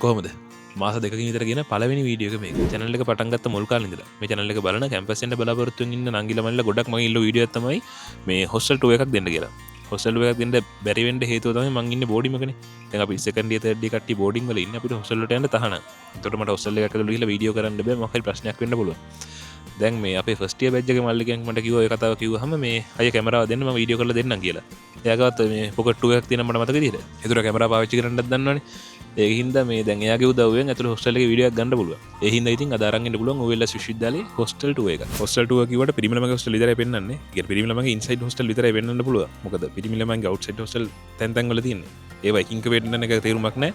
කොහොමද මාස දෙකකින් විතර ගෙන පළවෙනි වීඩියෝ එක මේක channel එක පටන් ගත්ත මුල් කාලේ ඉඳලා මේ channel එක බලන කැම්පස් එන්න බලාපොරොත්තු වෙන ඉන්න නංගිලා මල්ලිලා ගොඩක් මගේ ඉල්ල වීඩියෝ එක තමයි මේ hostel tour එකක් දෙන්න කියලා hostel tour එකක් දෙන්න බැරි වෙන්න හේතුව තමයි මං ඉන්නේ boarding එකනේ දැන් අපි second year third year කට්ටිය boarding වල ඉන්නේ අපිට hostel වලට යන්න තහනම් එතකොට මට hostel එකකට ගිහලා වීඩියෝ කරන්න බෑ මොකක් හරි ප්‍රශ්නයක් වෙන්න පුළුවන් දැන් මේ අපේ ෆස්ට ඉයර් බැච් එකේ මල්ලිගෙන් මට කිව්වා ඒ කතාව කිව්වහම මේ අය කැමරාව දෙන්න මම වීඩියෝ කරලා දෙන්නම් කියලා එයාගත් මේ පොකට් 2 එකක් තියෙන මට මතක විදිහට ඒතර කැමරාව පාවිච්චි කරන්නත් දන්නවනේ ඒ හින්දා මේ දැන් එයාගේ උදව්වෙන් ඇතුළේ හොස්ටල් එකේ වීඩියෝ එකක් ගන්න පුළුවන් ඒ හින්දා ඉතින් අද අරන් ඉන්න පුළුවන් OLS විශ්වවිද්‍යාලයේ හොස්ටල් ටුවර් එක හොස්ටල් ටුවර් කිව්වට පිරිමි ළමගේ හොස්ටල් විතරයි පෙන්වන්නේ කියන්නේ පිරිමි ළමගේ ඉන්සයිඩ් හොස්ටල් විතරයි පෙන්වන්න පුළුවන් මොකද පිරිමි ළමගේ අවුට්සයිඩ් හොස්ටල් තැන් වල තියෙන්නේ ඒවා එකින්ක පෙන්නන එක තේරුමක් නැහැ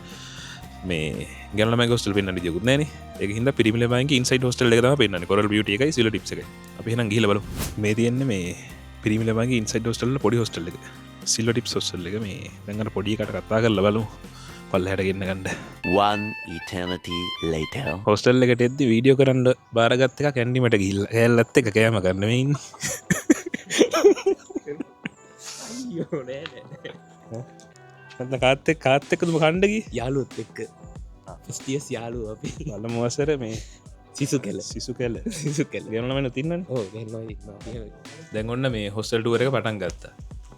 මේ ගැන ළමගේ හොස්ටල් පෙන්වන්න දෙයක්වත් නැහනේ ඒක හින්දා පිරිමි ළමගේ ඉන්සයිඩ් හොස්ටල් එක තමයි පෙන්වන්නේ කොරල් බියුටි එකයි සිල්වර් ටිප්ස් එකයි අපි එහෙනම් ගිහලා බලමු මේ තියෙන්නේ මේ පිරිමි ළමගේ ඉන්සයිඩ් හොස්ටල් වල පොඩි හොස්ටල් එක සිල්වර් ටිප්ස් හොස්ටල් එක මේ දැන් අර පොඩි එකට කතා කරලා බලමු පල්ලෙහාට ගෙන්න ගන්න One eternity later. හොස්ටල් එකට එද්දි වීඩියෝ කරන්න බාරගත්ත එක කැන්ඩිමට ගිහිල්ලා කෑල්ලත් එක කෑම ගන්න මේ ඉන්නේ අයියෝ නෑ නෑ නැත්නම් කාත් එක්කද කණ්ඩ ගියේ යාළුවොත් එක්ක ස්ටියස් යාළුව අපි බලමු වසර මේ සිසු කෙල සිසු කැල්ල සිසු කෙල ගෙනලම තින්නනේ ඕ ගන්නවා දැන් ඔන්න මේ හොස්ටල් ටුවර් එක පටන් ගත්තා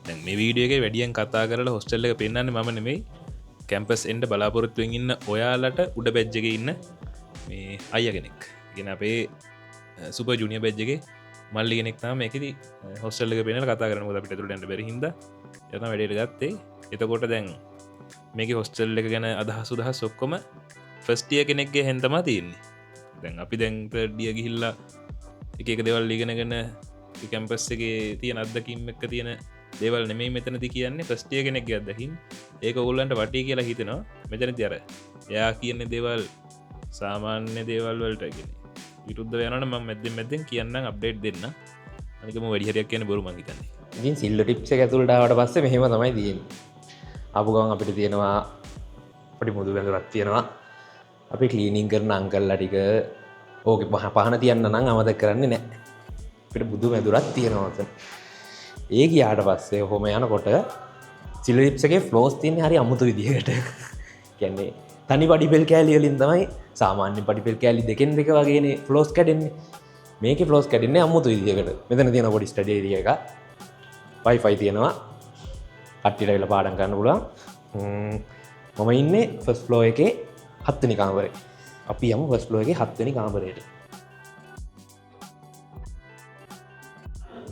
දැන් මේ වීඩියෝ එකේ වැඩියෙන් කතා කරලා හොස්ටල් එක පෙන්නන්නේ මම නෙමෙයි කැම්පස් එන්ඩ බලාපොරොත්තුවෙන් ඉන්න ඔයාලට උඩ බැජ්ජක ඉන්න මේ අය කෙනෙක් ගෙන අපේ සුප ජුනිය බැජ්ජගේ මල්ලි කෙනෙක් තම එකති හොස්ටල්ල පෙන කතා කරන අපිට තුරට බැරිහිද යන වැඩට ගත්තේ එතකොට දැන් මේක හොස්ටල් එක ගැන අදහසු දහස් ඔක්කොම ෆස්ටිය කෙනෙක්ගේ හැන්තමා තියන්නේ දැන් අපි දැන්ට ඩිය ගිහිල්ලා එක දෙවල් ලිගෙනගෙන කැම්පස් එක තියෙන අත්දකිම් එක්ක තියෙන දේවල් නෙමේ මෙතනති කියන්නේ ප්‍රස්ටිය කෙනෙක් අදහින් ඒක ඔල්ලන්ට වටේ කියලා හිතෙනවා මෙතන තියර යා කියන්නේ දේවල් සාමාන්‍ය දේවල් වලටගෙන විරුද්ධ යනට ම මැද්දෙන් කියන්න අප්ඩේට් දෙන්න අනිකම වැඩිහරයක් කියන බොරු මහිතන්නේ ඉතින් සිල්ල ටිප්ස ඇතුළටාවට පස්සේ මෙහෙම තමයි තියෙන් අපපු ගවන් අපිට තියෙනවා පටි මුදු වැඳරත් තියෙනවා අපි කලීනිං කරන අංකල්ලා ටික ඕක පහන තියන්න නම් අමද කරන්නේ නෑ පිට බුදු මැදුරත් තියෙනවාත ඒ යාට පස්සේ හොම යනකොට සිල්ලිප්සගේ ෆ්ලෝස් තියන්නේ හරි අමුතු විදිහට කියන්නේ තනි පඩිපෙල් කෑලියලින් තමයි සාමාන්‍ය පඩිපෙල් කෑලි දෙකෙන් දෙක වගේන ෆලෝස් කැඩෙන්නේ මේක ෆලෝස් කැඩෙන්නේ අමුතු විදිහකට මෙතන තියෙන පොඩි ස්ටඩිය එක වයිෆයි තියෙනවා කට්ටියට වෙලා පාඩම් කරන්න පුළුවන් මම ඉන්නේ ෆස් ෆ්ලෝ එකේ 7 වෙනි කාමරේ අපි යමු ෆස් ෆ්ලෝ එකේ 7 වෙනි කාමරේට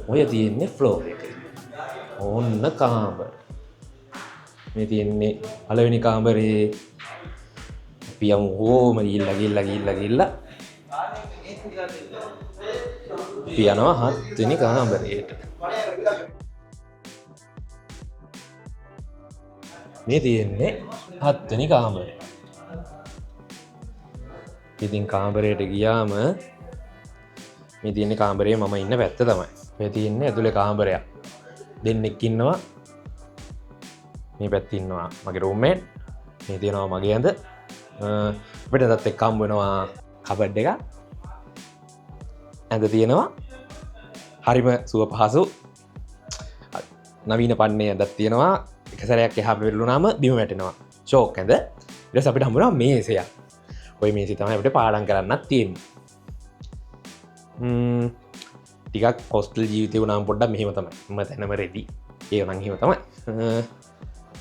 ඔය තියෙන්නේ ෆ්ලෝ එකේ ඕන්න කාමර මේ තියෙන්නේ පළවෙනි කාමරේ අපි යමු ඕම ගිල්ලා අපි යනවා 7 වෙනි කාමරේට මේ තියෙන්නේ 7 වෙනි කාමරේ ඉතින් කාමරයට ගියාම මේ තියෙන්නේ කාමරේ මම ඉන්න පැත්ත තමයි මේ තියෙන්නේ ඇතුලේ කාමරයක් දෙන්නෙක් ඉන්නවා මේ පැත්තේ ඉන්නවා මගේ රූම්මේට් මේ තියෙනවා මගේ ඇඳ අපිට දත් එක්ක හම්බ වෙනවා කබඩ් එක ඇඳ තියෙනවා හරිම සුව පහසු නවීන පන්නේ ඇඳක් තියෙනවා එක සැරයක් එහා පෙරළුනාම බිම වැටෙනවා ෂෝක් ඇඳ ඊට පස්සේ අපිට හම්බ වෙනවා මේසයක් ওই මේසෙ තමයි අපිට පාඩම් කරන්නත් තියෙන්නේ ටිකක් හොස්ටල් ජීවිතය වුණාම පොඩ්ඩක් මෙහෙම තමයි මම තැනම රෙදි ඒක නම් එහෙම තමයි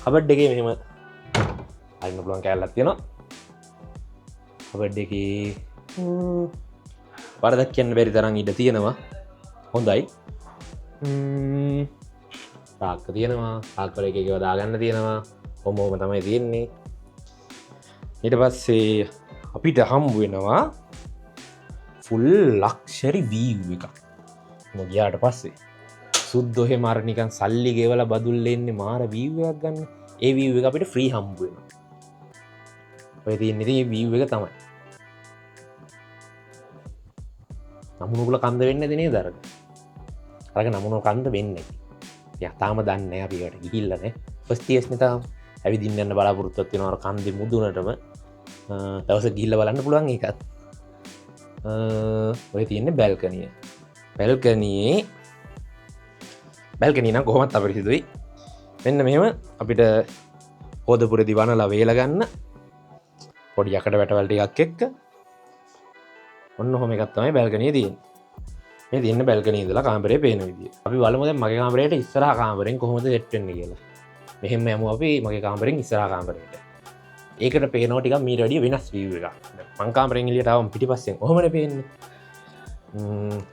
කබඩ් එකේ මෙහෙම අරින්න පුළුවන් කෑල්ලක් තියෙනවා කබඩ් එකේ වරදක් කියන්න බැරි තරම් ඉඩ තියෙනවා හොඳයි තාක්ක තියෙනවා තාක්කල එකක දාගන්න තියෙනවා ඔමෝම තමයි තියෙන්නේ ඊට පස්සේ අපිට හම්බ වෙනවා ෆුල් ලක්ෂරි වීව් එකක් ගියාට පස්සේ සුද්දොහෙ මාරනිකන් සල්ලි ගෙවල බදුල්ල එන්නේ මාර වීවයක් ගන්න ඒ වීව එක අපිට ෆ්‍රී හම්බ වෙන ඔය තියන්නේ වීව් එක තමයි නමුණුකුල කන්ද වෙන්න දෙනේ දරග අරග නමුණු කන්ද වෙන්න යතාම දන්න අපිට ගිහිල්ලන පස්තියස්න තාම ඇවිදින්න යන්න බලාපොරොත්තුවත් වෙනවර කන්දි මුදුනටම දවස ගිල්ල බලන්න පුළුවන් එකත් ඔය තියන්නේ බැල්කනිය බැල්කනයේ බැල්කනී නම් කොහොමත් අපිරිසිදුයි මෙන්න මෙම අපිට හෝදපුර දිවනලා වේලගන්න පොඩි යකට වැටවල් ටිකක් එක්ක ඔන්න ඔහොම එකක් තමයි බැල්කනිය තියෙන්නේ. මේ තියෙන බැල්කනිය ඉඳලා කාමරේ පේන විදිය. අපි බලමු දැන් මගේ කාමරේට ඉස්සරහා කාමරෙන් කොහොමද සෙට් වෙන්නේ කියලා. මෙහෙම යමු අපි මගේ කාමරෙන් ඉස්සරහා කාමරේට. ඒකට පේනවා ටිකක් මීට වැඩිය වෙනස් view එකක්. මං කාමරෙන් එළියට ආවම පිටිපස්සෙන් ඔහොමනේ පේන්නේ.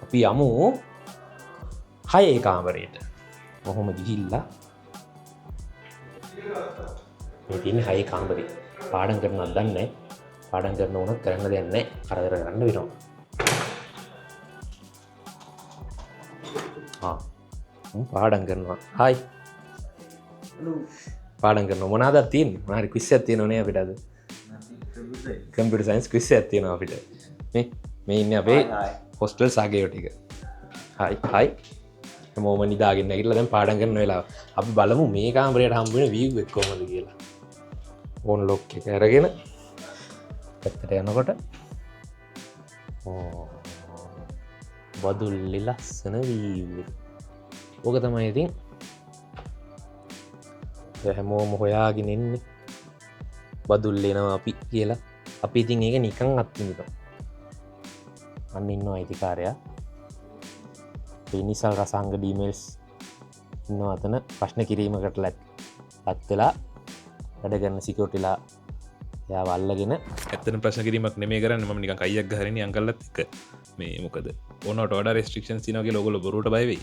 අපි යමු 6 කාමරේට. ඔහොම ගිහිල්ලා මේ තියෙන්නේ 6 කාමරේ. පාඩම් කරනවත් දන්නේ නැහැ. පාඩම් කරන උනත් කරන්න දෙයක් නැහැ. කරදර කරන්න වෙනවා. පාඩම් කරනවා. හායි. පාඩම් කරනවා. මොනවාද තියෙන්නේ? මොනාරි ක්විස් එකක් තියෙනවනේ අපිට අද. කම්පියුටර් සයන්ස් ක්විස් එකක් තියෙනවා අපිට. මේ ඉන්නේ අපේ හොස්ටල් සාගයෝ ටික. Hi hi. හැමෝම නිදාගෙන නැගිටලා දැන් පාඩම් කරන වෙලාව. අපි බලමු මේ කාමරයට හම්බ වෙන view එක කොහොමද කියලා. ඕන් ලොක් එක අරගෙන පැත්තට යනකොට බදුල්ලි ලස්සන view එක. ඕක තමයි ඉතින් හැමෝම හොයාගෙන ඉන්නේ බදුල්ල එනවා අපි කියලා. අපි ඉතින් ඒක නිකන් අත්විඳිනවා. අන්න ඉන්නවා අයිතිකාරයා. නිසල් රසංග ඩීමේල්ස් ඉන්නවා අතන ප්‍රශ්න කිරීමකට ලත් වෙලා වැඩ කරන සිකියුරිටිලා එයාව අල්ලගෙන ඇත්තටම ප්‍රශ්න කිරීමක් නෙමෙයි කරන්නේ මම නිකන් කයියක් ගහගෙන අංකල්ලත් එක්ක මේ මොකද ඕනට වඩා රෙස්ට්‍රික්ෂන්ස් තියෙනවා කියලා ඔයගොල්ලෝ බොරුවට බය වෙයි.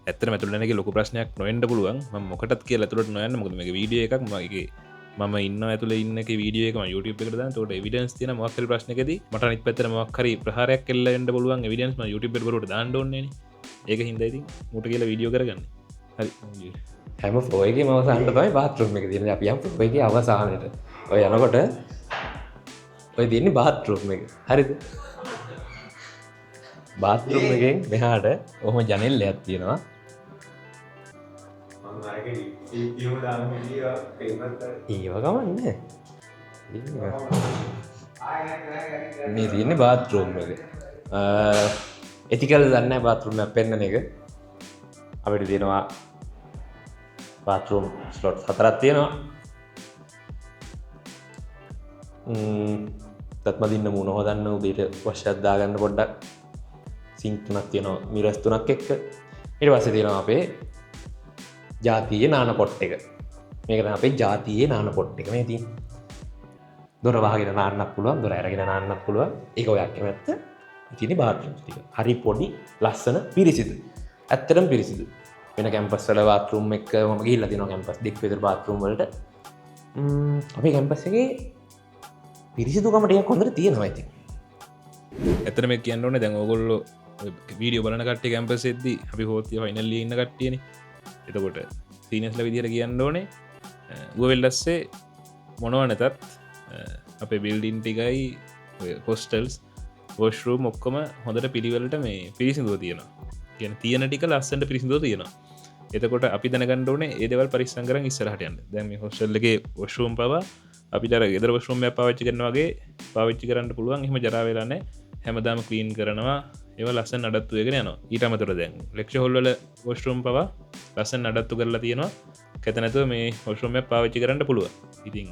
ඇත්තටම ඇතුළට යන එකේ ලොකු ප්‍රශ්නයක් නොවෙන්න පුළුවන්. මම මොකටත් කියලා ඇතුළට නොයන්න. මොකද මේක වීඩියෝ එකක් මම ඉන්න ඇතුළේ ඉන්න එකේ වීඩියෝ එක මම YouTube එකට දාන්න. ඒකට එවිඩන්ස් තියෙන මොකක් හරි ප්‍රශ්නකදී මට අනිත් පැත්තට මොකක් හරි ප්‍රහාරයක් එල්ල වෙන්න පුළුවන් එවිඩන්ස් මම YouTube එකට බොරුවට දාන්න ඕනේ නේ. ඒක හින්දා ඉතින් මූට කියලා වීඩියෝ කරගන්නේ. හරි. හැම ෆ්ලෝ එකේම අවසානට තමයි බාත්රූම් එක තියෙන්නේ. අපි යම් ෆ්ලෝ එකේ අවසානට. ඔය යනකොට ඔය තියෙන්නේ බාත්රූම් එක. හරිද? බාත්රූම් එකෙන් මෙහාට ඔහොම ජනෙල්ලයක් තියෙනවා. ඒව ගමන්නේ. මේ තියෙන්නේ බාත්රූම් එක. එතිකල් දන්නේ බාත්රූම් එක පෙන්නන එක. අපිට තියෙනවා බාත්රූම් ස්ලොට් 4ක් තියෙනවා. තත්මදින්න මුණ හොදන්න උදේට වශයක් දාගන්න පොඩ්ඩක්. සිංක් 3ක් තියෙනවා මිරස් 3ක් එක්ක. ඊට පස්සේ තියෙනවා අපේ ජාතියේ නාන පොට් එක. මේක තමයි අපේ ජාතියේ නාන පොට් එක. මේ තියෙන්නේ. දොර වහගෙන නාන්නත් පුළුවන්, දොර අරගෙන නාන්නත් පුළුවන්. ඒක ඔය කැමැත්ත. ඉතින් බාත්රූම් ටික. හරි පොඩි, ලස්සන, පිරිසිදු. ඇත්තටම පිරිසිදු. වෙන කැම්පස් වල බාත්රූම් එක මම ගිහිල්ලා තියෙනවා කැම්පස් දෙක විතර බාත්රූම් වලට. අපේ කැම්පස් එකේ පිරිසිදුකම ටිකක් හොඳට තියෙනවා ඉතින්. ඇත්තටම මේ කියන්න ඕනේ දැන් ඕගොල්ලෝ වීඩියෝ බලන කට්ටිය කැම්පස් එකේදී අපි හොතිය ෆයිනල් ඉයර් ඉන්න කට්ටියනේ. එතකොට සීනියර්ස්ලා විදියට කියන්න ඕනේ ගුවෙල්ලස්සේ මොනවා නැතත් අපේ බිල්ඩින් ටිකයි හොස්ටල්ස් වොෂ්රූම් ඔක්කොම හොඳට පිළිවෙලට මේ පිරිසිදුව තියෙනවා. කියන තියෙන ටික ලස්සනට පිරිසිදුව තියෙනවා. එතකොට අපි දැනගන්න ඕනේ ඒ දේවල් පරිස්සම් කරන් ඉස්සරහට යන්න. දැන් මේ හොස්ටල් එකේ වොෂ්රූම් පවා අපිට අර ගෙදර වොෂ්රූම් එකක් පාවිච්චි කරනවා වගේ පාවිච්චි කරන්න පුළුවන්. එහෙම ජරා වෙලා නැහැ. හැමදාම ක්ලීන් කරනවා. ඒවා ලස්සන නඩත්තු වෙගෙන යනවා. ඊට අමතරව දැන් ලෙක්චර් හෝල් වල වොෂ්රූම් පවා ලස්සන නඩත්තු කරලා තියෙනවා. කැත නැතුව මේ වොෂ්රූම් එක පාවිච්චි කරන්න පුළුවන්. ඉතින්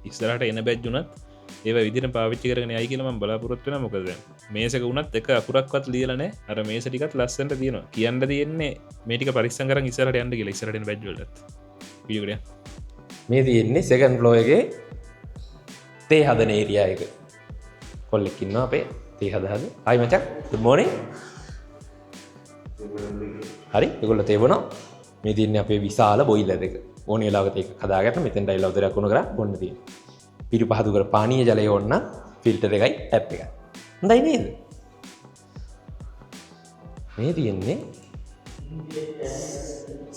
ඉස්සරහට එන බැච් උනත් ඒවා විදිහට පාවිච්චි කරගෙන යයි කියලා මම බලාපොරොත්තු වෙනවා. මොකද දැන් මේසක උනත් එක අකුරක්වත් ලියලා නැහැ. අර මේස ටිකත් ලස්සනට තියෙනවා. කියන්න තියෙන්නේ මේ ටික පරිස්සම් කරන් ඉස්සරහට යන්න කියලා. ඉස්සරහට එන බැච් වලටත්. වීඩියෝ එකට මේ තියෙන්නේ සෙකන්ඩ් ෆ්ලෝ එකේ තේ හදන ඒරියා එක. කොල්ලෙක් ඉන්නවා අපේ තේ හදන. ආයි මචං good morning. හරි ඒගොල්ලෝ තේ බොනවා. මේ තියෙන්නේ අපේ විශාල බොයිලර් එක. ඕන වෙලාවකට ඒක හදාගන්න මෙතෙන්ට අයිලා උදේට උණු කරා බොන්න තියෙනවා. පිටු පහදු කර පානීය ජලය ඕන්න ෆිල්ටර් එකයි ටැප් එකයි. හොඳයි නේද? මේ තියෙන්නේ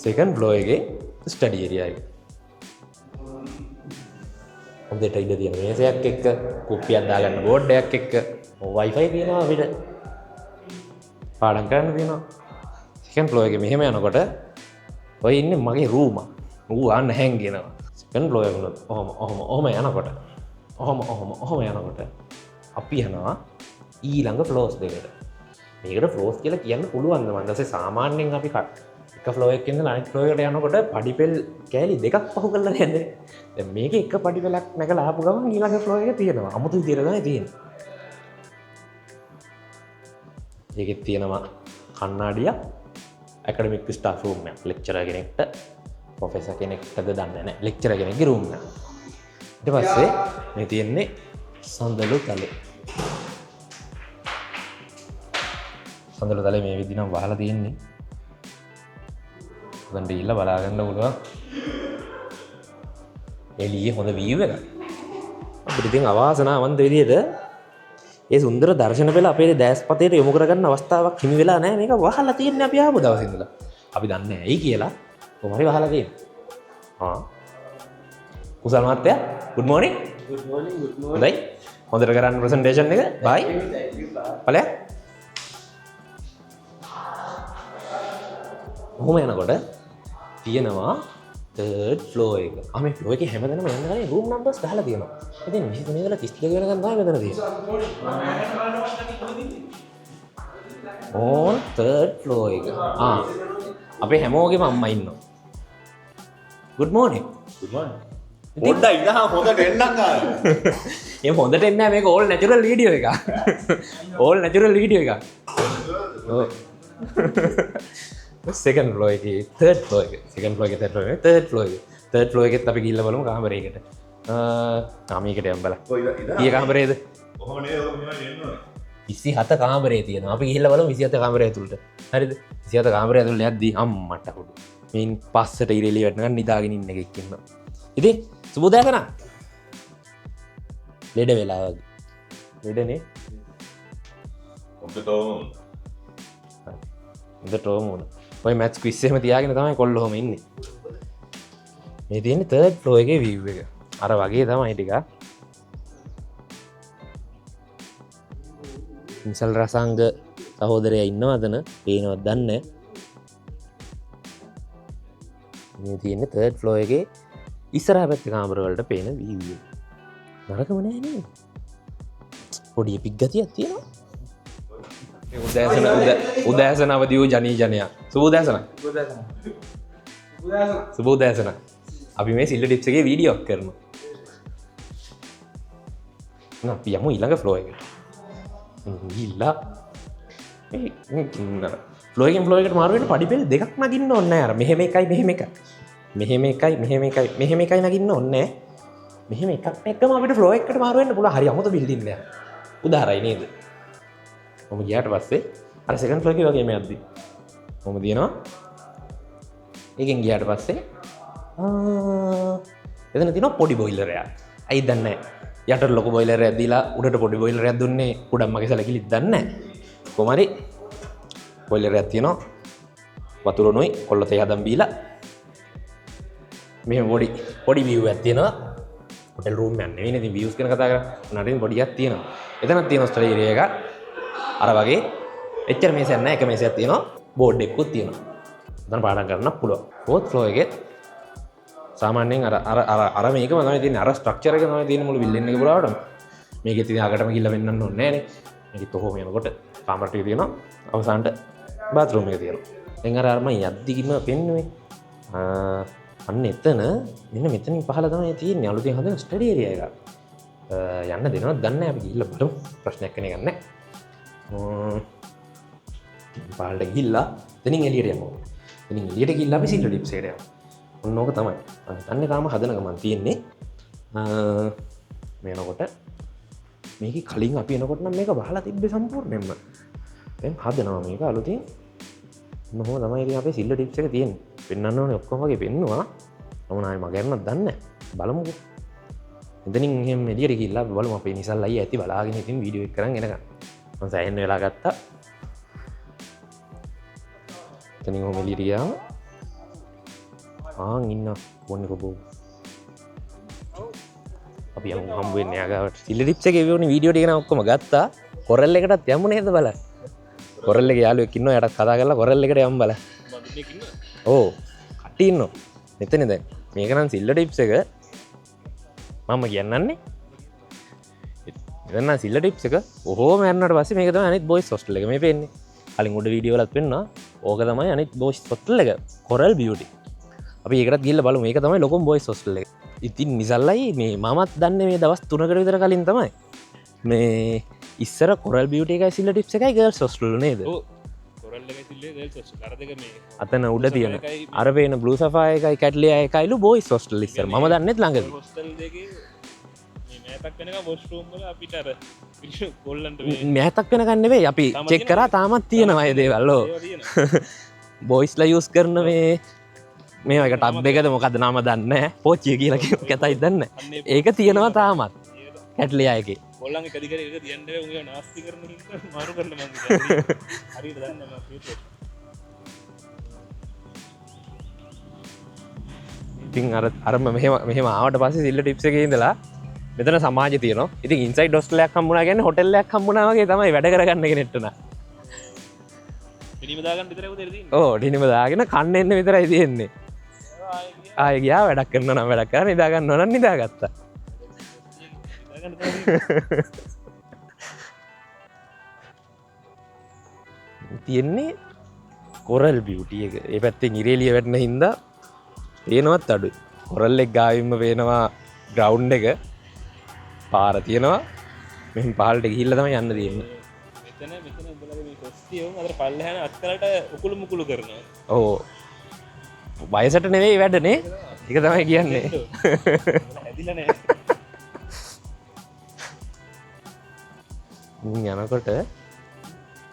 සෙකන්ඩ් ෆ්ලෝ එකේ ස්ටඩි ඒරියා එක. හොඳට ඉඳ තියෙන මේසයක් එක්ක කුප්පියක් දාගන්න බෝඩ් එකක් එක්ක වයිෆයි තියෙනවා අපිට. පාඩම් කරන්න තියෙනවා. සෙකන්ඩ් ෆ්ලෝ එකේ මෙහෙම යනකොට ඔය ඉන්නේ මගේ රූම. ඌ ආන්න හැංගෙනවා. සෙකන්ඩ් ෆ්ලෝ එක උනොත් ඔහොම යනකොට ඔහොම යනකොට අපි යනවා ඊළඟ ෆ්ලෝස් දෙකට. මේකට ෆ්ලෝස් කියලා කියන්න පුළුවන්. මම දැසේ සාමාන්‍යයෙන් අපි එක ෆ්ලෝ එකකින් ඉඳලා අනිත් ෆ්ලෝ එකට යනකොට පඩිපෙල් කෑලි දෙකක් පහු කරලා යන්නේ. දැන් මේකේ එක පඩිපෙලක් නැගලා ආපු ගමන් ඊළඟ ෆ්ලෝ එක තියෙනවා. අමුතු විදියට තමයි තියෙන්නේ. ඒකෙත් තියෙනවා කණ්ණාඩියක්, ඇකඩමික් ස්ටාෆ් රූම් එකක්. ලෙක්චරර් කෙනෙක්ට, ප්‍රොෆෙසර් කෙනෙක්ටද දන්නේ නැහැ. ලෙක්චරර් කෙනෙක්ගේ රූම් එක. ඊට පස්සේ මේ තියෙන්නේ සඳලු තලේ. සඳලු තලේ මේ විදිහ නම් වහලා තියෙන්නේ. දැන් දීලා බලා ගන්න පුළුවන්. එළියේ හොඳ view එකක්. අපිට ඉතින් අවාසනාවන්ත විදිහට ඒ සුන්දර දර්ශන පෙළ අපේ දැස්පතේට යොමු කරගන්න අවස්ථාවක් හිමි වෙලා නැහැ. මේක වහලා තියෙන්නේ අපි ආපු දවසේ ඉඳලා. අපි දන්නේ නැහැ ඇයි කියලා. කොහොම හරි වහලා තියෙන්නේ. කුසල් මහත්තයා good morning. Good morning. හොඳයි. හොඳට කරන්න ප්‍රසන්ටේෂන් එක. bye. ඵලයක්. කොහොම යනකොට තියෙනවා third floor එක. මේ floor එකේ හැමදැනම යන්න ගන්නේ room numbers ගහලා තියෙනවා. ඉතින් 23 ඉඳලා 32 වෙනකන් තමයි මෙතන තියෙන්නේ. on third floor එක. අපේ හැමෝගෙම අම්මා ඉන්නවා. good morning. Good morning. පොඩ්ඩක් ඉඳහම හොඳට එන්නම් ආ. එහෙම හොඳට එන්නේ නැහැ මේක all natural video එක. all natural video එක. ඔව්. second floor එකේ third floor එක. second floor එකේ third floor එකේ. third floor එකෙත් අපි ගිහිල්ලා බලමු කාමරයකට. මේකට යමු බලන්න. කී කාමරේද? කොහොම නේ ඔය මෙහෙම එන්න ඕනේ. 27 කාමරේ තියෙනවා. අපි ගිහිල්ලා බලමු 27 කාමරය ඇතුළට. හරිද? 27 කාමරය ඇතුළට යද්දී අම්මට හුඩු. මේන් පස්සට ඉරෙලි වැටෙනකන් නිදාගෙන ඉන්න එකෙක් ඉන්නවා. ඉතින් සුබෝදෑසන. ලෙඩ වෙලා වගේ. ලෙඩනේ. හොඳටම උන. ඔය මැත්ස් ක්විස් එහෙම තියාගෙන තමයි කොල්ලොම ඉන්නේ. මේ තියෙන්නේ third floor එකේ view එක. අර වගේ තමයි ටිකක්. ඉන්සල් රසංග සහෝදරයා ඉන්නවදන පේනවත් දන්නේ. මේ තියෙන්නේ third floor එකේ ඉස්සරහ පැත්තේ කාමර වලට පේන view එක. නරකම නෑ නේද? පොඩි එපික් ගතියක් තියෙනවා. උදෑසන අවදි වූ ජනී ජනයා. සුබෝදෑසන. සුබෝදෑසන. අපි මේ සිල්ල ටිප්ස් එකේ වීඩියෝ කරනවා. අපි යමු ඊළඟ ෆ්ලෝ එකට. ඊළා ෆ්ලෝ එකෙන් ෆ්ලෝ එකට මාරු වෙන පඩිපෙළ දෙකක් නගින්න ඕනේ නැහැ. අර මෙහෙම එකයි මෙහෙම එකයි. මෙහෙම එකයි මෙහෙම එකයි මෙහෙම එකයි නගින්න ඕනේ නැහැ. මෙහෙම එකක් එක්කම අපිට ෆ්ලෝ එකකට මාරු වෙන්න පුළුවන්. හරි අමුතු බිල්ඩින් එකක්. උදාහරණයි නේද? මම ගියාට පස්සේ අර සෙකන්ඩ් ෆ්ලෝර් එකේ වගේ මේ යද්දි මම දිනනවා. ඒකෙන් ගියාට පස්සේ එතන තියෙනවා පොඩි බොයිලර් එකක්. ඇයි දන්නේ නැහැ. යටට ලොකු බොයිලර් එකක් දීලා උඩට පොඩි බොයිලර් එකක් දුන්නේ කුඩම්මගේ සැලකිලිත් දන්නේ නැහැ. කොහොම හරි බොයිලර් එකක් තියෙනවා. වතුර නොයි කොල්ල තේ හදන් බීලා මෙහෙම පොඩි view එකක් තියෙනවා. හොටෙල් රූම් එකක් නෙවෙයි ඉතින් views ගැන කතා කරා. උනාටින් පොඩියක් තියෙනවා. එතනක් තියෙනවා ස්ටඩි ඒරියා එකක්. අර වගේ එච්චර මේසයක් නැහැ. එක මේසයක් තියෙනවා. බෝඩ් එකකුත් තියෙනවා. එතන පාඩම් කරන්න පුළුවන්. fourth floor එකේ සාමාන්‍යයෙන් අර මේකම තමයි තියෙන්නේ. අර ස්ට්‍රක්චර් එක තමයි තියෙන්නේ මුළු බිල්ඩින් එක පුරාවටම. මේකෙත් ඉතින් අගටම ගිහිල්ලා වෙන්නන්න ඕනේ නැහැ නේ. මේකත් කොහොම යනකොට කාමර ටික තියෙනවා. අවසානට බාත්රූම් එක තියෙනවා. දැන් අර මම යද්දිම පෙන්නුවේ. අන්න එතන මෙන්න මෙතනින් පහළ තමයි තියෙන්නේ. අලුතෙන් හදන ස්ටඩි ඒරියා එක. යන්න දෙනවද දන්නේ නැහැ. අපි ගිහිල්ලා බලමු. ප්‍රශ්නයක් කෙනෙක් නැහැ. පාලට ගිහිල්ලා එතනින් එළියට යමු. එතනින් එළියට ගිහිල්ලා අපි සිල්ලර් ටිප්ස් එකට යමු. ඔන්න ඕක තමයි. අන්නේ තාම හදන ගමන් තියෙන්නේ. මේනකොට මේක කලින් අපි එනකොට නම් මේක වහලා තිබ්බේ සම්පූර්ණයෙන්ම. දැන් හදනවා මේක අලුතින්. මොහොම තමයි ඉතින් අපේ සිල්ලර් ටිප්ස් එක තියෙන්නේ. පෙන්වන්න ඕනේ ඔක්කොම වගේ පෙන්නවා. මම නායි මගහැරනක් දන්නේ නැහැ. බලමුකෝ. එතනින් එහෙම එළියට ගිහිල්ලා අපි බලමු අපේ නිසල් අයියා ඇති බලාගෙන ඉතින් වීඩියෝ එක කරන් එනකන්. මම සෑහෙන වෙලා ගත්තා. එතනින් ඔහොම එළියට ගියාම ඉන්න ඕනේ කොබෝ. අපි යමු හම්බ වෙන්නේ යාගාවට. සිල්ලර් ටිප්ස් එකේ වුණේ වීඩියෝ ටික නම් ඔක්කොම ගත්තා. කොරල් එකටත් යමු නේද බලන්න. කොරල් එකේ යාළුවෙක් ඉන්නවා යටත් කතා කරලා කොරල් එකට යමු බලන්න. ඕ කට්ටිය ඉන්නවා. මෙතන දැන් මේක නම් සිල්ලර් ටිප්ස් එක මම කියන්නන්නේ. එතන සිල්ලර් ටිප්ස් එක ඔහොම යනකොට පස්සේ මේක තමයි අනිත් බොයිස් හොස්ටල් එක මේ පේන්නේ. කලින් උඩ වීඩියෝ වලත් පෙන්නවා. ඕක තමයි අනිත් බෝයිස් හොස්ටල් එක කොරල් බියුටි අපි ඒකටත් ගිහිල්ලා බලමු මේක තමයි ලොකුම බෝයිස් හොස්ටල් එක ඉතින් නිසල්ලයි මේ මමත් දන්නේ මේ දවස් 3කට විතර කලින් තමයි මේ ඉස්සර කොරල් බියුටි එකයි සිල්ල ටිප්ස් එකයි ගර්ල්ස් හොස්ටල් නේද අතන උඩ තියෙන අර පේන බ්ලූ සෆාය එකයි කැට්ලියා එකයිලු බෝයිස් හොස්ටල් ඉස්සර මම දන්නෙත් ළඟදී මෑතක් වෙනකන් නෙවෙයි අපි චෙක් කරා තාමත් තියෙනවා ඒ දේවල්ලෝ බෝයිස්ලා යූස් කරන මේ එක ටබ් එකද මොකද නම දන්න පෝච්චිය කියලා කැතයි දන්න ඒක තියෙනවා තාමත් කැට්ලියා එකේ කොල්ලන්ගේ කදිකර එක තියන්න උගේ නාස්ති කරන මාරු කරන්න මම හරියට දන්න මම ඉතින් අර මෙහෙම ආවට පස්සේ සිල්ල ටිප්ස් එකේ ඉඳලා මෙතන සමාජය තියෙනවා. ඉතින් ඉන්සයිඩ් හොස්ටලයක් හම්බුණා කියන්නේ හොටෙල් එකක් හම්බුණා වගේ තමයි වැඩ කරගන්න කෙනෙක්ට නා. ඩිනිම දාගන්න විතරයි උදේ තියෙන්නේ. ඔව් ඩිනිම දාගෙන කන්න එන්න විතරයි තියෙන්නේ. ආයෙ ගියා වැඩක් කරනවා නම් වැඩක් කරා නිදා ගන්නවා නම් නිදාගත්තා. තියෙන්නේ කොරල් බියුටි එක. ඒ පැත්තෙන් ඉරේලිය වැටෙන හින්දා පේනවත් අඩුයි. කොරල් එක ගාවින්ම පේනවා ග්‍රවුන්ඩ් එක. පාර තියෙනවා. මෙහෙන් පහළට ගිහිල්ලා තමයි යන්න තියෙන්නේ. මෙතන උඹලගේ මේ කොස්තියෝ අතර පල්ලෙහාන අත්කලට උකුළු මුකුළු කරනවා. ඔව්. වයසට නෙවෙයි වැඩනේ. ඒක තමයි කියන්නේ. ඇදිලා නැහැ. යනකොට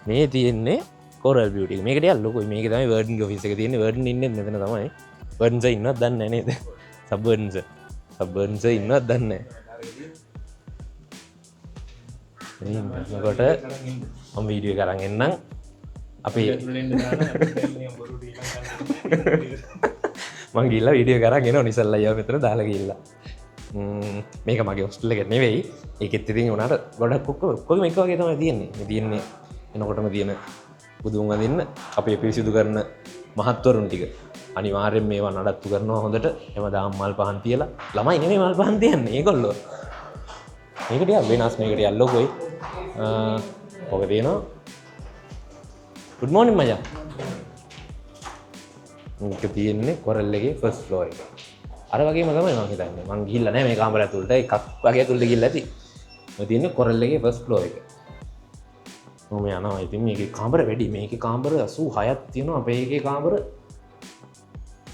මේ තියෙන්නේ කොරල් බියුටි එක. මේක ටිකක් ලොකුයි. මේක තමයි වර්ඩන් ගේ ඔෆිස් එක තියෙන්නේ. වර්ඩන් ඉන්නේ මෙතන තමයි. වර්ඩන්ස් ඉන්නවද දන්නේ නැහැ නේද? සබ්වර්ඩන්ස් ඉන්නවද දන්නේ නැහැ. එතකොට මම වීඩියෝ එක අරන් එන්නම්. අපි මං ගිහිල්ලා වීඩියෝ එක අරන් එනවා නිසල්ලා අයියා මෙතන දාලා ගිහිල්ලා. මේක මගේ හොස්ටල් එක නෙවෙයි. ඒකෙත් ඉතින් උනාට ගොඩක් ඔක්කොම එක වගේ තමයි තියෙන්නේ. මේ තියෙන්නේ එනකොටම තියෙන බුදුන් වදින්න අපේ පිරිසිදු කරන මහත්වරුන් ටික. අනිවාර්යෙන් මේවා නඩත්තු කරනවා හොඳට. හැමදාම මල් පහන් තියලා. ළමයි නෙමෙයි මල් පහන් තියන්නේ. ඒගොල්ලෝ. මේක ටිකක් වෙනස්. මේක ටිකක් ලොකුයි. ඔක තියෙනවා. good morning මචං. මේක තියෙන්නේ කොරල් එකේ ෆස්ට් ෆ්ලෝර් එක. අර වගේම තමයි මම හිතන්නේ. මං ගිහිල්ලා නැහැ මේ කාමරය ඇතුළට. එකක් වගේ ඇතුළට ගිහිල්ලා ඇති. මේ තියෙන්නේ කොරල් එකේ ෆස්ට් ෆ්ලෝර් එක. මම යනවා. ඉතින් මේකේ කාමර වැඩි. මේකේ කාමර 86ක් තියෙනවා. අපේ එකේ කාමර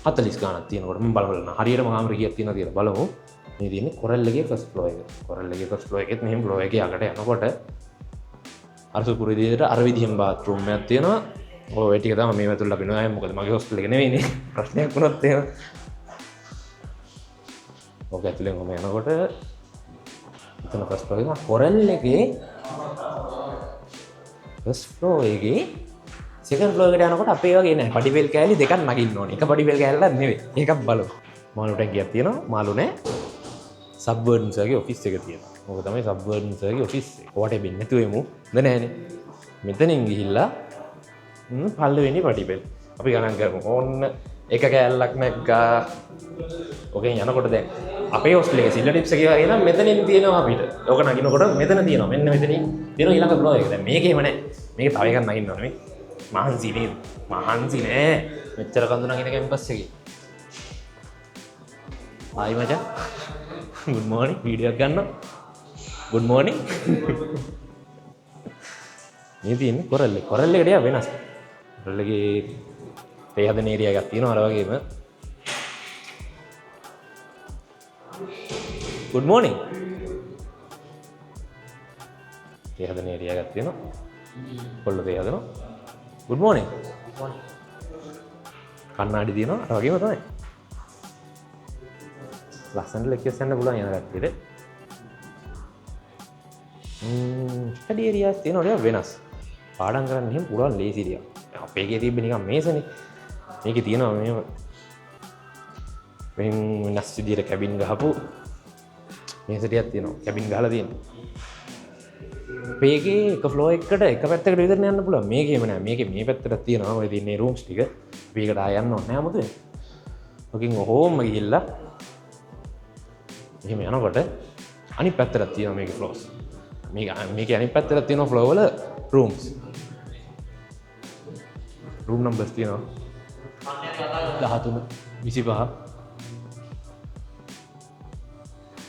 40 ගාණක් තියෙනකොට මම බලන්න. හරියටම කාමර කීයක් තියෙනවද කියලා බලමු. මේ තියෙන්නේ කොරල් එකේ ෆස්ට් ෆ්ලෝර් එක. කොරල් එකේ ෆස්ට් ෆ්ලෝර් එකෙත් මෙහෙම ෆ්ලෝර් එකේ යකට යනකොට අර සුපුරු විදිහට අර විදිහෙන් බාත්රූම් එකක් තියෙනවා. ඔය ටික තමයි මේ වැතුල්ලා බිනවා. මොකද මගේ හොස්ටල් එක නෙවෙයිනේ. ප්‍රශ්නයක් වුණොත් එහෙම. ඔක ඇතුලෙන් ඔම යනකොට එතන ෆස්ට් ෆ්ලෝර් එක කොරල් එකේ ෆස්ට් ෆ්ලෝර් එකේ සෙකන්ඩ් ෆ්ලෝර් එකට යනකොට අපේ වගේ නෑ. පඩිපෙල් කෑලි දෙකක් නගින්න ඕනේ. එක පඩිපෙල් කෑල්ලක් නෙවෙයි. ඒකක් බලමු. මාළු ටැංකියක් තියෙනවා. මාළු නෑ. සබ්වර්ඩන්ස්ගේ ඔෆිස් එක තියෙනවා. ඕක තමයි සබ්වර්ඩන්ස්ගේ ඔෆිස් එක. කොහට බින්න නැතුව එමු. හොඳ නෑනේ. මෙතනින් ගිහිල්ලා පල්ලෙවෙනි පඩිපෙල්. අපි ගණන් කරමු. ඕන්න එක කෑල්ලක් නැග්ගා. ඔකෙන් යනකොට දැන් අපේ හොස්ටල් එකේ සිල්ල ටිප්ස් එකේ වගේ නම් මෙතනින් තියෙනවා අපිට. ඕක නගිනකොට මෙතන තියෙනවා. මෙන්න මෙතනින් තියෙනවා ඊළඟ ෆ්ලෝර් එක. දැන් මේකේම නෑ. මේක තව එකක් නගින්න ඕනේ මේ. මහන්සි නේද? මහන්සි නෑ. මෙච්චර කඳු නගින කැම්පස් එකේ. ආයි මචං. good morning. වීඩියෝ එකක් ගන්නවා. good morning. මේ තියෙන්නේ කොරල් එක. කොරල් එකට යා වෙනස්. කොරල් එකේ තේ හදන ඒරියා එකක් තියෙනවා අර වගේම. good morning. තේ හදන ඒරියා එකක් තියෙනවා. කොල්ල තේ හදනවා. good morning. කන්නාඩි තියෙනවා අර වගේම තමයි. ලස්සනට ලෙක්චර්ස් යන්න පුළුවන් යන කට්ටියට. ස්ටඩි ඒරියාස් තියෙනවා ටිකක් වෙනස්. පාඩම් කරන්න එහෙම පුළුවන් ලේසි ටිකක්. අපේ එකේ තිබ්බ නිකන් මේසනේ. මේකේ තියෙනවා මෙහෙම වෙනස් විදියට කැබින් ගහපු මේස ටිකක් තියෙනවා. කැබින් ගහලා තියෙනවා. අපේ එකේ එක ෆ්ලෝර් එකකට එක පැත්තකට විතරනේ යන්න පුළුවන්. මේකේම නෑ. මේකේ මේ පැත්තට තියෙනවා ඔය තියෙන රූම්ස් ටික. අපි ඒකට ආය යන්න ඕනේ නෑ මොකද? ඔකින් ඔහොම ගිහිල්ලා එහෙම යනකොට අනිත් පැත්තට තියෙනවා මේකේ ෆ්ලෝර්ස්. මේකේ අනිත් පැත්තට තියෙනවා ෆ්ලෝර් වල රූම්ස්. රූම් නම්බර්ස් තියෙනවා 13 25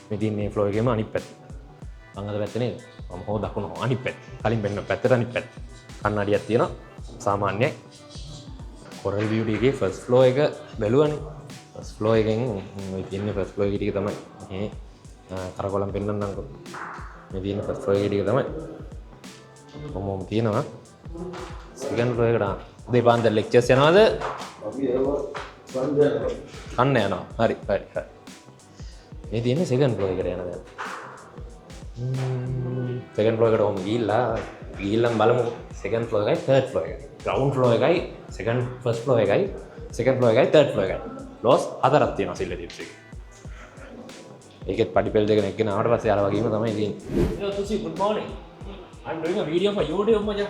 මේ තියෙන්නේ ෆ්ලෝ එකේම අනිත් පැත්ත මම අද පැත්තේ නේද මම හො දකුණ අනිත් පැත්ත කලින් වෙන්න පැත්තට අනිත් පැත්ත කන්නඩියක් තියෙනවා සාමාන්‍යයි කොරල් බියුටි එකේ ෆස්ට් ෆ්ලෝ එක බැලුවානේ ෆස්ට් ෆ්ලෝ එකෙන් මේ තියෙන්නේ ෆස්ට් ෆ්ලෝ එක ටික තමයි මේ කරකොලම් පෙන්නන්නම්කො මේ තියෙන ෆස්ට් ෆ්ලෝ එක ටික තමයි කොහොමම තියෙනවා සෙකන්ඩ් ෆ්ලෝ එකට උදේ පාන්දර ලෙක්චර්ස් යනවාද කන්න යනවා හරි මේ තියෙන්නේ සෙකන්ඩ් ෆ්ලෝ එකට යන දැන් සෙකන්ඩ් ෆ්ලෝ එකට ඔහොම ගිහිල්ලා බලමු සෙකන්ඩ් ෆ්ලෝ එකයි තර්ඩ් ෆ්ලෝ එකයි ග්‍රවුන්ඩ් ෆ්ලෝ එකයි සෙකන්ඩ් ෆස්ට් ෆ්ලෝ එකයි සෙකන්ඩ් ෆ්ලෝ එකයි තර්ඩ් ෆ්ලෝ එකයි ෆ්ලෝස් හතරක් තියෙනවා සිල්ලර් ටිප්ස් එකේ ඒකෙත් පඩිපෙල් දෙක නැගගෙන ආවට පස්සේ අර වගේම තමයි තියෙන්නේ hello Tusi good morning I'm doing a video for YouTube maja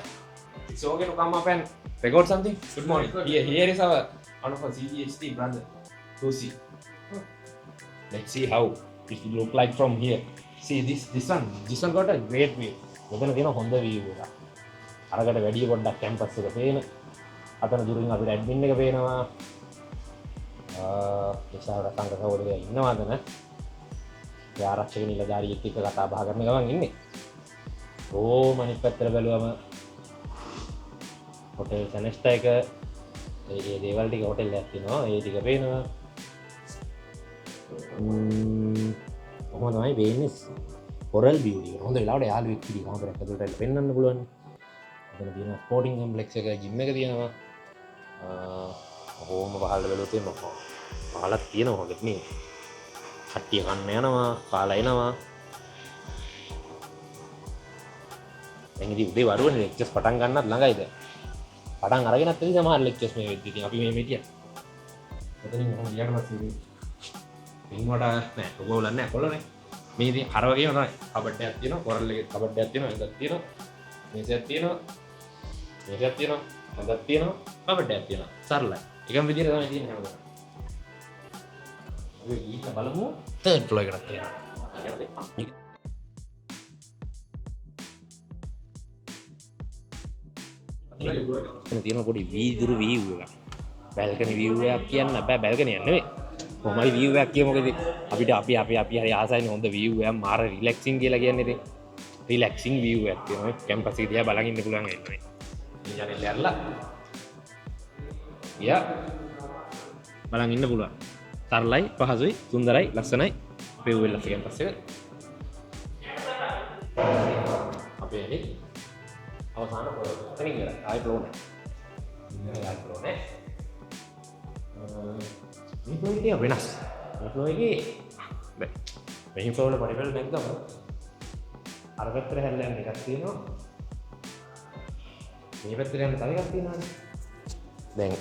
it's okay to come up and record something good morning here is our one of our CGHD brother Tusi let's see how it will look like from here see this one got a great view මෙතන තියෙන හොඳ view එකක් අරකට වැඩි පොඩ්ඩක් campus එක පේන අතන දුරින් අපිට ඇඩ්මින් එක පේනවා විශාල සංඝ ඉන්නවාද නේ ආරක්ෂක නිලධාරියෙක් එක්ක කතා බහ කරන ගමන් ඉන්නේ. අනිත් පැත්තට බැලුවම හොටෙල් සෙනෙස්ටා එක ඒ දේවල් ටික හොටෙල් එකක් තියෙනවා. ඒ ටික පේනවා. කොහොමද තමයි වෙන්නේ? Coral beauty. හොඳ වෙලාවට යාළුවෙක් ඉදි කාමරයක් ඇතුළට පෙන්වන්න පුළුවන්. එතන තියෙනවා ස්පෝටිං කම්ප්ලෙක්ස් එක, ජිම් එක තියෙනවා. කොහොම පහළ බැලුවොත් එනවා. පහලක් තියෙනවා හොඳට නේ. කට්ටිය කන්න යනවා කාලා එනවා දැන් ඉතින් උදේ වරුවනේ ලෙක්චර්ස් පටන් ගන්නත් ළඟයි දැන් පටන් අරගෙනත් ඉතින් සමහර ලෙක්චර්ස් මේ වෙද්දි ඉතින් අපි මේ මෙතිය එතනින් මොකද ඊට පස්සේ ඉන්නවට නෑ ඔයගොල්ලෝ නැහැ කොල්ලනේ මේ ඉතින් අර වගේම තමයි කබඩ් එකක් තියෙනවා කොරල් එකේ කබඩ් එකක් තියෙනවා එතනක් තියෙනවා මේසයක් තියෙනවා හදක් තියෙනවා කබඩ් එකක් තියෙනවා සරලයි එකම විදිහට තමයි තියෙන්නේ හැමදාම ගීත බලමු තර්ඩ් ෆ්ලෝ එකට තියෙනවා එතන තියෙන පොඩි වීදුරු view එකක් බැල්කනි view එකක් කියන්න බෑ බැල්කනි යන්නේ නෙවෙයි කොහමයි view එකක් කිය මොකද අපිට අපි හරි ආසයිනේ හොඳ view එකක් මාර රිලැක්සින් කියලා කියන්නේ ඉතින් රිලැක්සින් view එකක් තියෙනවා කැම්පස් එක දිහා බලන් ඉන්න පුළුවන් එන්නේ මේ ජනෙල් ඇරලා බලන් ඉන්න පුළුවන් සරලයි පහසුයි සුන්දරයි ලස්සනයි අපේ වෙල්ලස් කැම්පස් එක අපේ ඇලි අවසාන තනින් ඉවරයි ආයි ෆ්ලෝ නැහැ මේ ෆ්ලෝ එකේ වෙනස් මේ ෆ්ලෝ එකේ දැන් මේ ෆ්ලෝ වල පරිවර්තන නැත්නම් අර පැත්තට හැල්ලෙන් එකක් තියෙනවා මේ පැත්තට යන තව එකක් තියෙනවානේ දැන්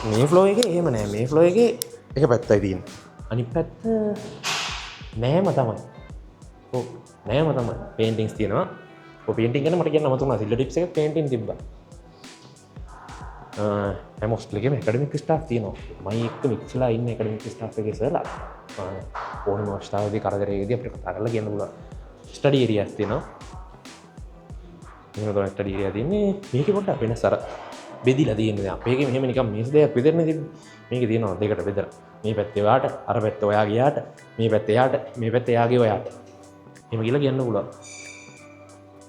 මේ ෆ්ලෝ එකේ එහෙම නෑ මේ ෆ්ලෝ එකේ එක පැත්තයි තියෙන්නේ අනිත් පැත්ත නෑම තමයි ඔව් නෑම තමයි පේන්ටින්ග්ස් තියෙනවා ඔය පේන්ටින් ගැන මට කියන්න අමතකුණා සිල්ලර් ටිප්ස් එකේ පේන්ටින් තිබ්බා හැමෝස්ටල් එකේම ඇකඩමික් ස්ටාෆ් තියෙනවා මම එක්ක මික්ස්ලා ඉන්න ඇකඩමික් ස්ටාෆ් එකේ සර්ලා ඕනම අවස්ථාවකදී කරදරයකදී අපිට කතා කරලා කියන්න පුළුවන් ස්ටඩි ඒරියාස් තියෙනවා මේක තමයි ස්ටඩි ඒරියා තියෙන්නේ මේකේ පොඩ්ඩක් වෙනස් අර බෙදිලා තියෙන්නේ අපේකේ මෙහෙම නිකන් මේස් දෙකක් විතරනේ තිබ්බේ මේකේ තියෙනවා දෙකට බෙදලා මේ පැත්තේ ඔයාට අර පැත්තේ ඔයා ගියාට මේ පැත්තේ යාට මේ පැත්තේ යාගේ ඔයාට එහෙම කියලා කියන්න පුළුවන්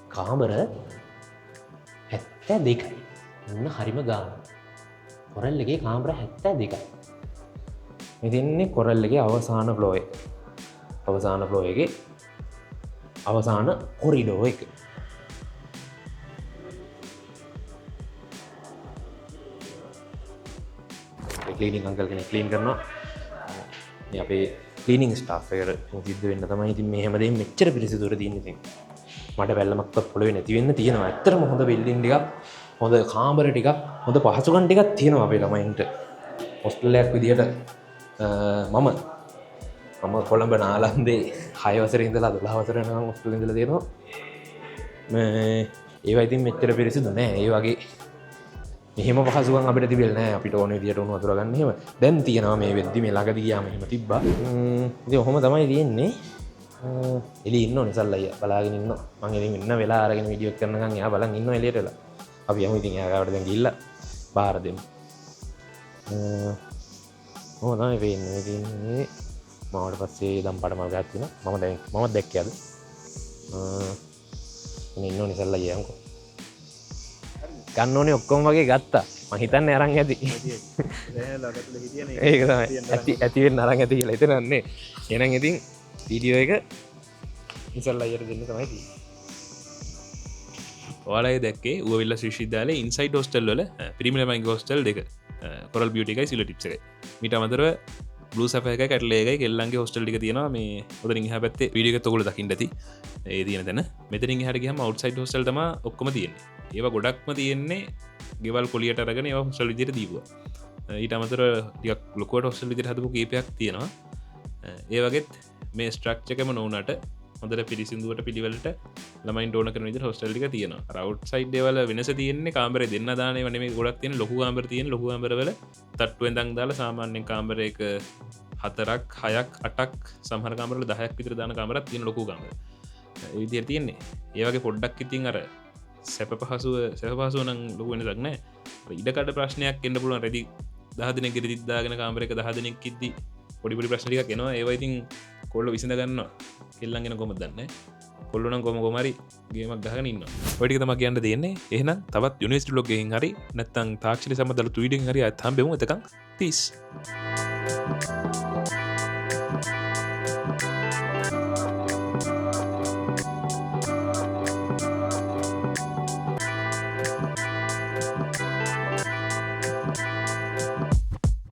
කාමර 72යි ඔන්න හරිම ගාන කොරල් එකේ කාමර 72යි මේ දෙන්නේ කොරල් එකේ අවසාන ෆ්ලෝ එක අවසාන ෆ්ලෝ එකේ අවසාන කොරිඩෝ එක ක්ලීනින් අංකල් කෙනෙක් ක්ලීන් කරනවා මේ අපේ ක්ලීනින් ස්ටාෆ් එකට සිද්ධ වෙන්න තමයි ඉතින් මේ හැමදේම මෙච්චර පිරිසිදුර තියෙන්නේ ඉතින් මට බැලමක්වත් පොළවේ නැති වෙන්න තියෙනවා ඇත්තටම හොඳ බිල්ඩින් ටිකක් හොඳ කාමර ටිකක් හොඳ පහසුකම් ටිකක් තියෙනවා අපේ ළමයින්ට හොස්ටල් එකක් විදියට මම කොළඹ නාලන්දේ 6 වසරේ ඉඳලා 12 වසර වෙනකම් හොස්ටල් ඉඳලා තියෙනවා මේ ඒවා ඉතින් මෙච්චර පිරිසිදු නෑ ඒ වගේ එහෙම පහසුකම් අපිට තිබෙන්නේ නැහැ අපිට ඕන විදියට උණු වතුර ගන්න එහෙම දැන් තියෙනවා මේ වෙද්දි මේ ළඟදී ගියාම එහෙම තිබ්බා ඉතින් ඔහොම තමයි තියෙන්නේ එළිය ඉන්නෝ නිසල්ලා අයියා බලාගෙන ඉන්නවා මම ඉතින් ඉන්න වෙලා අරගෙන වීඩියෝ කරනකම් එයා බලන් ඉන්නවා එළියට වෙලා අපි යමු ඉතින් එයා ගාවට දැන් ගිහිල්ලා බාර දෙමු. ඕනයි වෙන්නේ මවට පස්සේ දම් පටමල් ගහක් තියෙනවා. මම දැක්කේ අද. ඉන්න ඕනේ ඉස්සල්ලා යයන්කෝ. ගන්න ඕනේ ඔක්කොම වගේ ගත්තා. මං හිතන්නේ අරන් ඇති. ඒක තමයි. ඇති වෙන්න අරන් ඇති කියලා හිතනන්නේ. එහෙනම් ඉතින් වීඩියෝ එක ඉස්සල්ලා අයියට දෙන්න තමයි තියෙන්නේ. ඔයාලයි දැක්කේ ඌවිල්ල ශ්‍රීවිද්‍යාලයේ ඉන්සයිඩ් හොස්ටල් වල පිරිමි ළමයින්ගේ හොස්ටල් දෙක. කොරල් බියුටි එකයි සිල්වර් ටිප්ස් එකයි. මීට අමතරව බ්ලූ සැෆයර් එකයි කැට්ලේ එකයි කෙල්ලන්ගේ හොස්ටල් ටික තියෙනවා. මේ උඩින් එහා පැත්තේ වීඩියෝ එකත් ඔයගොල්ලෝ දකින්න ඇති. ඒ තියෙන තැන. මෙතනින් එහාට ගියම අවුට්සයිඩ් හොස්ටල් තමයි ඔක්කොම තියෙන්නේ. ඒවා ගොඩක්ම තියෙන්නේ ගෙවල් කොලියට අරගෙන ඒවා හොස්ටල් විදියට දීපුවා. ඊට අමතරව ටිකක් ලොකුවට හොස්ටල් විදියට හදපු කීපයක් තියෙනවා. ඒ වගේත් මේ ස්ට්‍රක්චර් එකම නොවුනට හොඳට පිරිසිදුවට පිළිවෙලට ළමයින්ට ඕන කරන විදිහට හොස්ටල් ටික තියෙනවා. අර අවුට්සයිඩ් ඒවල වෙනස තියෙන්නේ කාමරේ දෙන්න දාන ඒවා නෙමෙයි ගොඩක් තියෙන ලොකු කාමර තියෙන ලොකු කාමරවල තට්ටුවෙන් දන් දාලා සාමාන්‍යයෙන් කාමරයක 4ක් 6ක් 8ක් සමහර කාමරවල 10ක් විතර දාන කාමරක් තියෙන ලොකු කාමර. ඒ විදිහට තියෙන්නේ. ඒ වගේ පොඩ්ඩක් ඉතින් අර සැප පහසුව නම් ලොකු වෙනසක් නැහැ. ඉඩකඩ ප්‍රශ්නයක් එන්න පුළුවන්. රෙදි 10 දිනක් ගෙඩි දාගෙන කාමරයක 10 දිනක් ඉද්දි පොඩි ප්‍රශ්න ටිකක් එනවා. ඒවා ඉතින් කොල්ලෝ විසඳ ගන්නවා. කෙල්ලන් ගැන කොහොමද දන්නේ? කොල්ලෝ නම් කොහොම හරි ගේමක් ගහගෙන ඉන්නවා. ඔය ටික තමයි කියන්න තියෙන්නේ. එහෙනම් තවත් යුනිවර්සිටි බ්ලොග් එකකින් හරි නැත්නම් තාක්ෂණික සම්බන්ධ වීඩියෝ එකකින් හරි ආයෙත් හම්බෙමු. එතකන් peace.